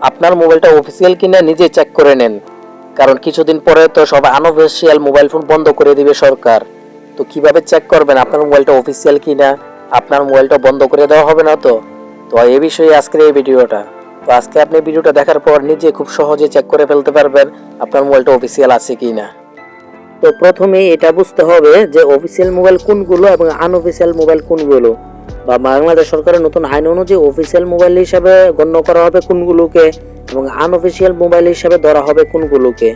আপনার মোবাইলটা অফিসিয়াল কিনা নিজে চেক করে নেন, কারণ কিছুদিন পরে তো সব আনঅফিসিয়াল মোবাইল ফোন বন্ধ করে দিবে সরকার। তো কিভাবে চেক করবেন আপনার মোবাইলটা অফিসিয়াল কিনা? আপনার মোবাইলটা বন্ধ করে দেওয়া হবে না তো? তো এই বিষয়ে আজকের এই ভিডিওটা। তো আজকে আপনি ভিডিওটা দেখার পর নিজে খুব সহজে চেক করে ফেলতে পারবেন আপনার মোবাইলটা অফিসিয়াল আছে কিনা। তো প্রথমে এটা বুঝতে হবে যে অফিসিয়াল মোবাইল কোনগুলো এবং আনঅফিসিয়াল মোবাইল কোনগুলো, বা বাংলাদেশ সরকারের নতুন আইন অনুযায়ী অফিসিয়াল মোবাইল হিসাবে গণ্য করা হবে কোনগুলোকে এবং আনঅফিসিয়াল মোবাইল হিসাবে ধরা হবে কোনগুলোকে।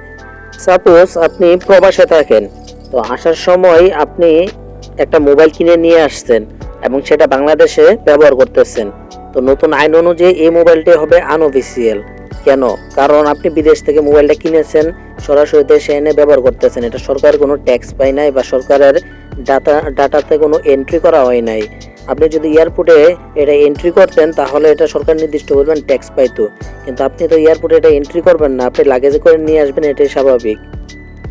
সাপোজ আপনি প্রবাসে থাকেন, তো আসার সময় আপনি একটা মোবাইল কিনে নিয়ে আসছেন এবং সেটা বাংলাদেশে ব্যবহার করতেছেন, তো নতুন আইন অনুযায়ী এই মোবাইলটি হবে আনঅফিসিয়াল। কেন? কারণ আপনি বিদেশ থেকে মোবাইলটা কিনেছেন, সরাসরি দেশে এনে ব্যবহার করতেছেন, এটা সরকার কোনো ট্যাক্স পায় নাই বা সরকারের ডাটাতে কোনো এন্ট্রি করা হয় নাই। আপনি যদি এয়ারপোর্টে এটা এন্ট্রি করতেন তাহলে এটা সরকার নির্দিষ্ট পরিমাণ ট্যাক্স পাইতো, কিন্তু আপনি তো এয়ারপোর্টে এটা এন্ট্রি করবেন না, আপনি লাগেজে করে নিয়ে আসবেন, এটাই স্বাভাবিক।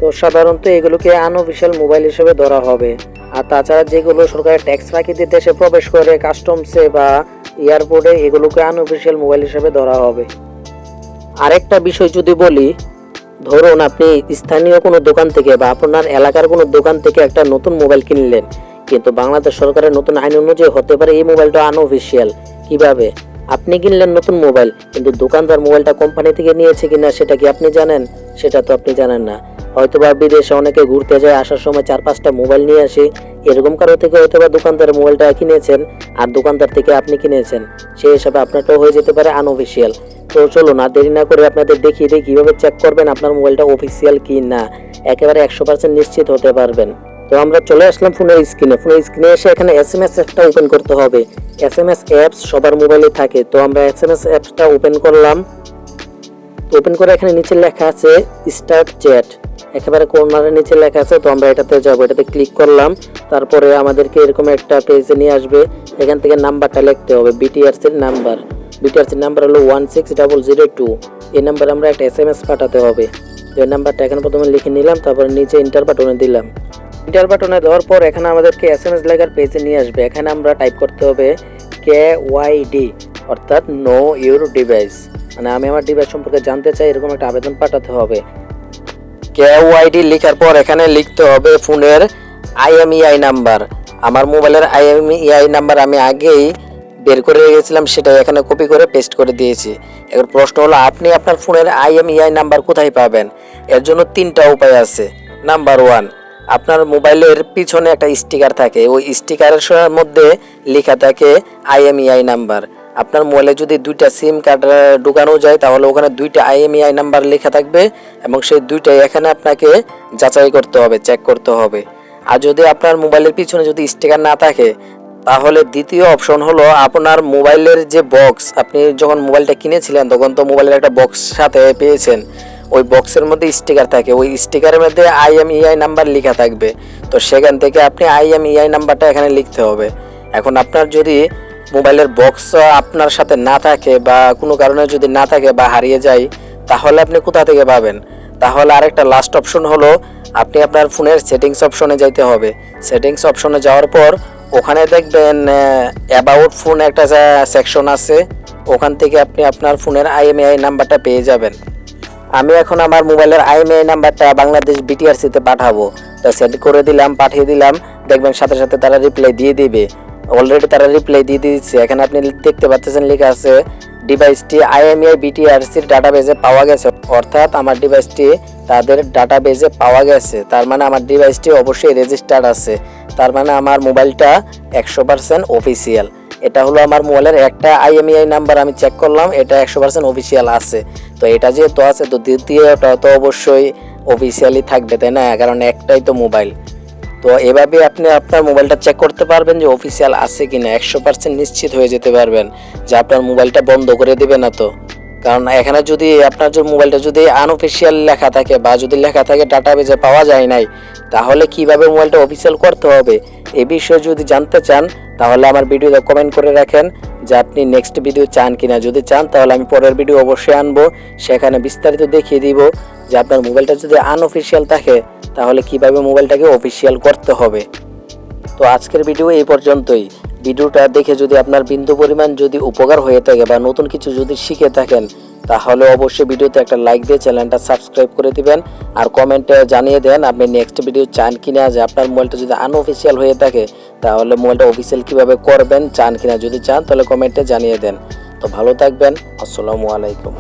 তো সাধারণত এগুলোকে আনঅফিসিয়াল মোবাইল হিসেবে ধরা হবে। আর তাছাড়া যেগুলো সরকারের ট্যাক্স ফাঁকি দিয়ে দেশে প্রবেশ করে কাস্টমসে বা এয়ারপোর্টে, এগুলোকে আনঅফিসিয়াল মোবাইল হিসেবে ধরা হবে। আরেকটা বিষয় যদি বলি, ধরুন আপনি স্থানীয় কোনো দোকান থেকে বা আপনার এলাকার কোনো দোকান থেকে একটা নতুন মোবাইল কিনলেন, কিন্তু বাংলাদেশ সরকারের নতুন আইন অনুযায়ী হতে পারে এই মোবাইলটা আনঅফিসিয়াল। কিভাবে? আপনি কিনলেন নতুন মোবাইল, কিন্তু দোকানদার মোবাইলটা কোম্পানি থেকে নিয়েছে কিনা সেটা কি আপনি জানেন? সেটা তো আপনি জানেন না। হয়তোবা বিদেশে অনেকে ঘুরতে যায়, আসার সময় 4-5টা মোবাইল নিয়ে আসে, এরকম কারো থেকে হয়তোবা দোকানদার মোবাইলটা কিনেছেন আর দোকানদার থেকে আপনি কিনেছেন, সেই হিসাবে আপনারটাও হয়ে যেতে পারে আনঅফিসিয়াল। তো চলুন আর দেরি না করে আপনাদের দেখিয়ে দিই কিভাবে চেক করবেন আপনার মোবাইলটা অফিসিয়াল কি না, একেবারে 100% নিশ্চিত হতে পারবেন। তো আমরা চলে আসলাম ফোনের স্ক্রিনে এসে এখানে এসএমএস অ্যাপটা ওপেন করতে হবে। এসএমএস অ্যাপস সবার মোবাইলে থাকে, তো আমরা এসএমএস অ্যাপসটা ওপেন করলাম। ওপেন করে এখানে নিচে লেখা আছে স্টার্ট চ্যাট, একেবারে কর্নারের নিচে লেখা আছে, তো আমরা এটাতে যাব, এটাতে ক্লিক করলাম। তারপরে আমাদেরকে এরকম একটা পেজে নিয়ে আসবে, এখান থেকে নাম্বারটা লিখতে হবে, বিটিআরসির নাম্বার হলো 16002। এই নাম্বারে আমরা একটা এসএমএস পাঠাতে হবে। তো এই নাম্বারটা এখানে প্রথমে লিখে নিলাম, তারপরে নিচে ইন্টার বাটনে দিলাম। ইন্টার বাটনে দেওয়ার পর এখানে আমাদেরকে এসএমএস লেখার পেজে নিয়ে আসবে। এখানে আমরা টাইপ করতে হবে KYD, অর্থাৎ নো ইউর ডিভাইস, মানে আমি আমার ডিভাইস সম্পর্কে জানতে চাই, এরকম একটা আবেদন পাঠাতে হবে। KYD লেখার পর এখানে লিখতে হবে ফোনের IMEI নাম্বার। আমার মোবাইলের IMEI নাম্বার আমি আগেই বের করে রেখেছিলাম, সেটা এখানে কপি করে পেস্ট করে দিয়েছি। এবার প্রশ্ন হলো আপনি আপনার ফোনের IMEI নাম্বার কোথায় পাবেন? এর জন্য 3টা উপায় আছে। নাম্বার 1, আপনার মোবাইলের পিছনে একটা স্টিকার থাকে, ওই স্টিকারের মধ্যে লেখা থাকে IMEI নাম্বার। আপনার মোবাইলে যদি 2টা সিম কার্ড ঢুকানো যায় তাহলে ওখানে 2টা IMEI নাম্বার লেখা থাকবে এবং সেই 2টাই এখানে আপনাকে যাচাই করতে হবে, চেক করতে হবে। আর যদি আপনার মোবাইলের পিছনে যদি স্টিকার না থাকে তাহলে দ্বিতীয় অপশন হলো আপনার মোবাইলের যে বক্স, আপনি যখন মোবাইলটা কিনেছিলেন তখন তো মোবাইলের একটা বক্স সাথে পেয়েছেন, ওই বক্সের মধ্যে স্টিকার থাকে, ওই স্টিকারের মধ্যে IMEI নাম্বার লেখা থাকবে, তো সেখান থেকে আপনি IMEI নাম্বারটা এখানে লিখতে হবে। এখন আপনার যদি মোবাইলের বক্স আপনার সাথে না থাকে বা কোনো কারণে যদি না থাকে বা হারিয়ে যায়, তাহলে আপনি কোথা থেকে পাবেন? তাহলে আরেকটা লাস্ট অপশন হলো আপনি আপনার ফোনের সেটিংস অপশনে যাইতে হবে। সেটিংস অপশনে যাওয়ার পর ওখানে দেখবেন অ্যাবাউট ফোন একটা সেকশন আছে, ওখান থেকে আপনি আপনার ফোনের IMEI নাম্বারটা পেয়ে যাবেন। আমি এখন আমার মোবাইলের IMEI নাম্বারটা বাংলাদেশ বিটিআরসিতে পাঠাবো, তো সেট করে দিলাম, পাঠিয়ে দিলাম, দেখবেন সাথে সাথে তারা রিপ্লাই দিয়ে দিবে। অলরেডি তারা রিপ্লাই দিয়ে দিচ্ছে, এখানে আপনি দেখতে পাচ্ছেন লেখা আছে ডিভাইসটি IMEI বিটিআরসির ডাটাবেজে পাওয়া গেছে, অর্থাৎ আমার ডিভাইসটি তাদের ডাটাবেজে পাওয়া গেছে, তার মানে আমার ডিভাইসটি অবশ্যই রেজিস্টার্ড আছে, তার মানে আমার মোবাইলটা 100% অফিসিয়াল। এটা হলো আমার মোবাইলের একটা IMEI নাম্বার, আমি চেক করলাম, এটা 100% অফিসিয়াল আছে। তো এটা যেহেতু আছে, তো দ্বিতীয়টা তো অবশ্যই অফিসিয়ালি থাকবে, তাই না? কারণ একটাই তো মোবাইল। তো এভাবে আপনি আপনার মোবাইলটা চেক করতে পারবেন যে অফিসিয়াল আছে কিনা, 100% নিশ্চিত হয়ে যেতে পারবেন যে আপনার মোবাইলটা বন্ধ করে দেবে না তো। কারণ এখানে যদি আপনার যে মোবাইলটা যদি আনঅফিসিয়াল লেখা থাকে বা যদি লেখা থাকে ডাটাবেজে পাওয়া যায় নাই, তাহলে কিভাবে মোবাইলটা অফিসিয়াল করতে হবে এই বিষয়ে যদি জানতে চান তাহলে আমার ভিডিওতে কমেন্ট করে রাখেন যে আপনি নেক্সট ভিডিও চান কিনা। যদি চান তাহলে আমি পরের ভিডিও অবশ্যই আনবো, সেখানে বিস্তারিত দেখিয়ে দিব যে আপনার মোবাইলটা যদি আনঅফিসিয়াল থাকে তাহলে কিভাবে মোবাইলটাকে অফিসিয়াল করতে হবে। তো আজকের ভিডিও এই পর্যন্তই। ভিডিওটা দেখে যদি আপনার বিন্দু পরিমাণ যদি উপকার হয়ে থাকে বা নতুন কিছু যদি শিখে থাকেন তাহলে অবশ্যই ভিডিওতে একটা লাইক দিয়ে চ্যানেলটা সাবস্ক্রাইব করে দিবেন। আর কমেন্টে জানিয়ে দেন আপনি নেক্সট ভিডিও চান কিনা, যে আপনার মোবাইলটা যদি আনঅফিসিয়াল হয়ে থাকে তাহলে মোবাইলটা অফিসিয়াল কিভাবে করবেন চান কিনা। যদি চান তাহলে কমেন্টে জানিয়ে দেন। তো ভালো থাকবেন। আসসালামু আলাইকুম।